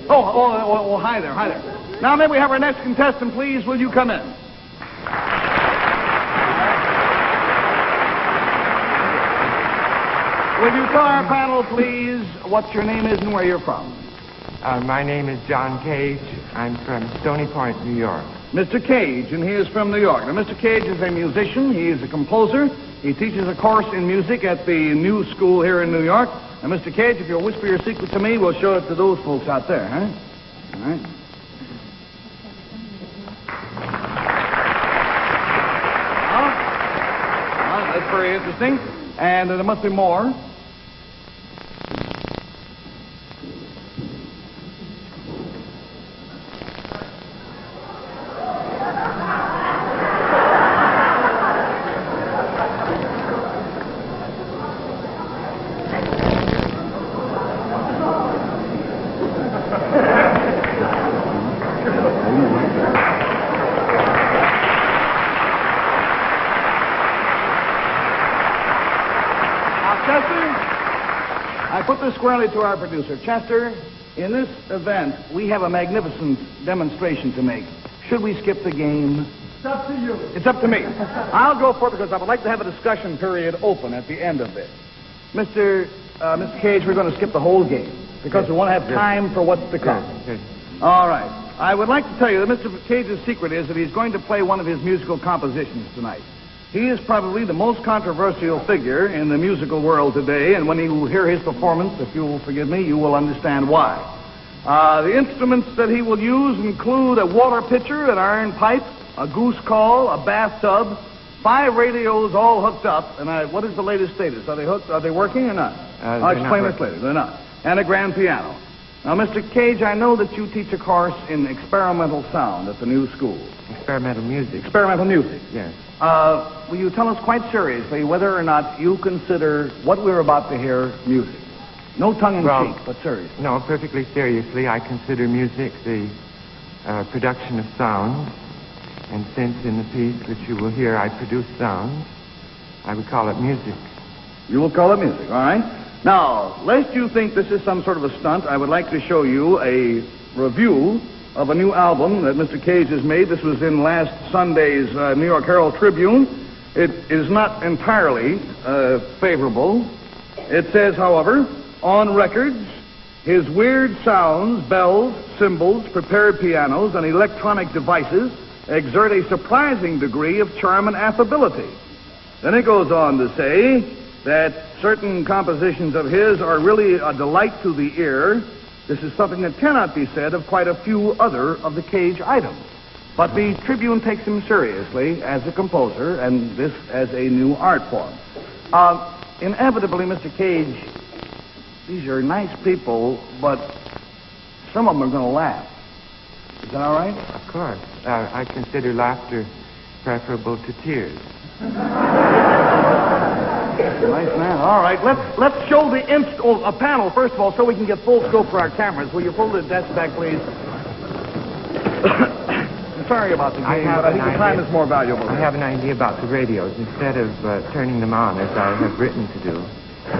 Oh, hi there, hi there. Now, may we have our next contestant, please? Will you come in? Will you tell our panel, please, what your name is and where you're from? My name is John Cage. I'm from Stony Point, New York. Mr. Cage, and he is from New York. Now, Mr. Cage is a musician. He is a composer. He teaches a course in music at the New School here in New York. Now, Mr. Cage, if you'll whisper your secret to me, we'll show it to those folks out there, huh? All right. Well, that's very interesting. And there must be more. I put this squarely to our producer. Chester, in this event, we have a magnificent demonstration to make. Should we skip the game? It's up to you. It's up to me. I'll go for it because I would like to have a discussion period open at the end of this. Mr. Cage, we're going to skip the whole game because we want to have time for what's to come. All right. I would like to tell you that Mr. Cage's secret is that he's going to play one of his musical compositions tonight. He is probably the most controversial figure in the musical world today, and when you hear his performance, if you will forgive me, you will understand why. The instruments that he will use include a water pitcher, an iron pipe, a goose call, a bathtub, 5 radios all hooked up, and what is the latest status? Are they hooked? Are they working or not? I'll explain this later. They're not. And a grand piano. Now, Mr. Cage, I know that you teach a course in experimental sound at the New School. Experimental music. Experimental music. Yes. Will you tell us quite seriously whether or not you consider what we're about to hear music? No tongue-in-cheek, but seriously. No, perfectly seriously. I consider music the production of sound. And since in the piece which you will hear I produce sound, I would call it music. You will call it music, all right? Now, lest you think this is some sort of a stunt, I would like to show you a review of a new album that Mr. Cage has made. This was in last Sunday's New York Herald Tribune. It is not entirely favorable. It says, however, on records, his weird sounds, bells, cymbals, prepared pianos, and electronic devices exert a surprising degree of charm and affability. Then it goes on to say that certain compositions of his are really a delight to the ear. This is something that cannot be said of quite a few other of the Cage items. But the Tribune takes him seriously as a composer, and this as a new art form. Inevitably, Mr. Cage, these are nice people, but some of them are going to laugh. Is that all right? Of course. I consider laughter preferable to tears. Nice man. All right, let's show the a panel first of all, so we can get full scope for our cameras. Will you pull the desk back, please? I'm sorry about the game, but I think the time is more valuable. I have an idea about the radios. Instead of turning them on, as I have written to do,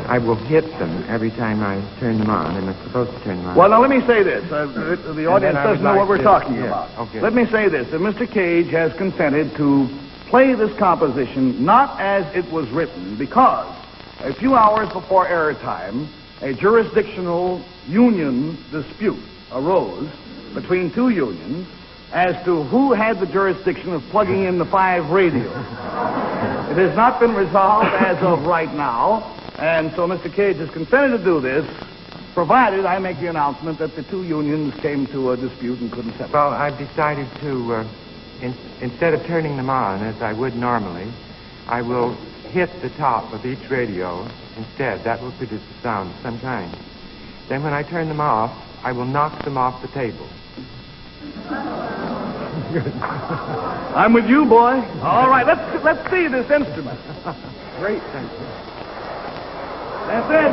I will hit them every time I turn them on. I'm not supposed to turn them on. Well, now let me say this. The audience doesn't know what we're talking about. Okay. Let me say this. That Mr. Cage has consented to play this composition not as it was written, because a few hours before airtime, a jurisdictional union dispute arose between 2 unions as to who had the jurisdiction of plugging in the 5 radios. It has not been resolved as of right now, and so Mr. Cage has consented to do this, provided I make the announcement that the 2 unions came to a dispute and couldn't settle. Well, I've decided to, instead of turning them on, as I would normally, I will hit the top of each radio instead. That will produce a sound of some kind. Then when I turn them off, I will knock them off the table. I'm with you, boy. All right, let's see this instrument. Great, thank you. That's it.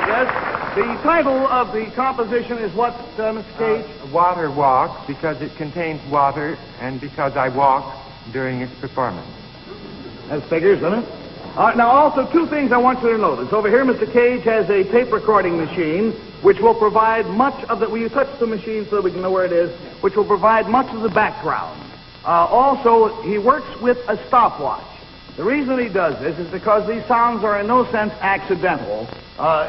Yes, the title of the composition is what, Mr. Cage? Water Walk, because it contains water and because I walk during its performance. That figures, doesn't it? Now, also, two things I want you to notice. Over here, Mr. Cage has a tape recording machine, which will provide much of the... Will you touch the machine so that we can know where it is? Which will provide much of the background. Also, he works with a stopwatch. The reason he does this is because these sounds are in no sense accidental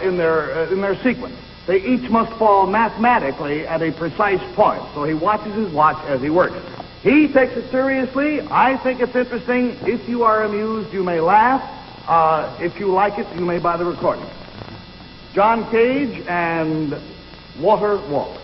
in their sequence. They each must fall mathematically at a precise point. So he watches his watch as he works. He takes it seriously. I think it's interesting. If you are amused, you may laugh. If you like it, you may buy the recording. John Cage and Water Walk.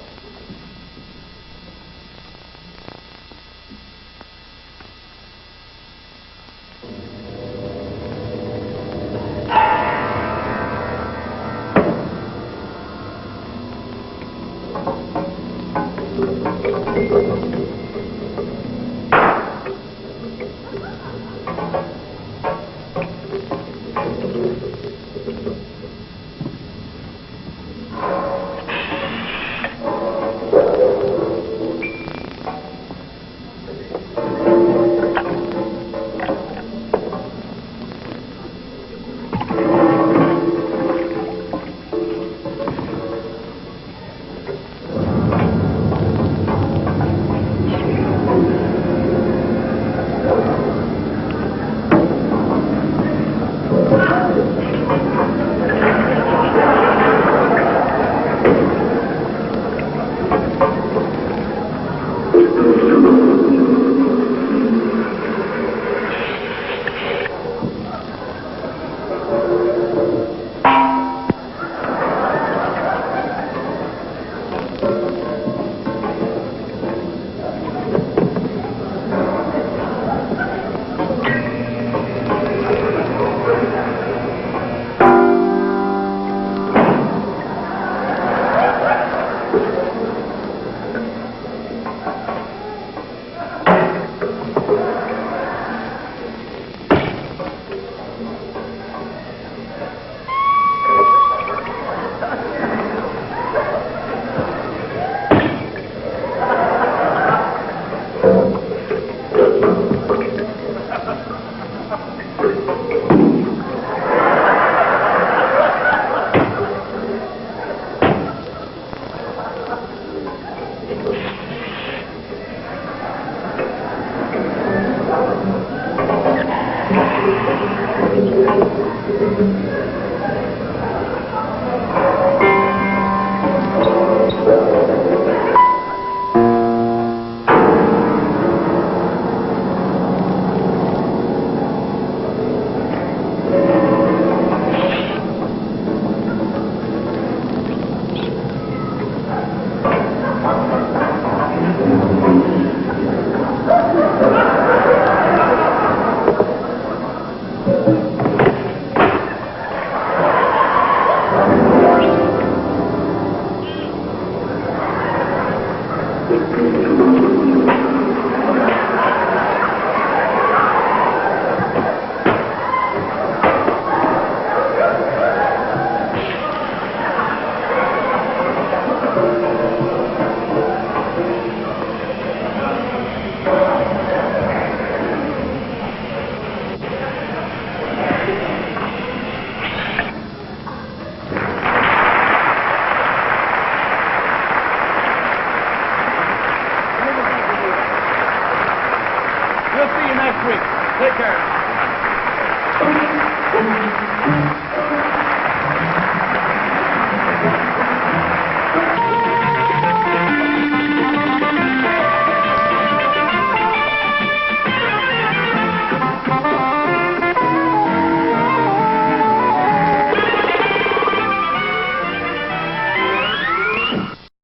We'll see you next week. Take care.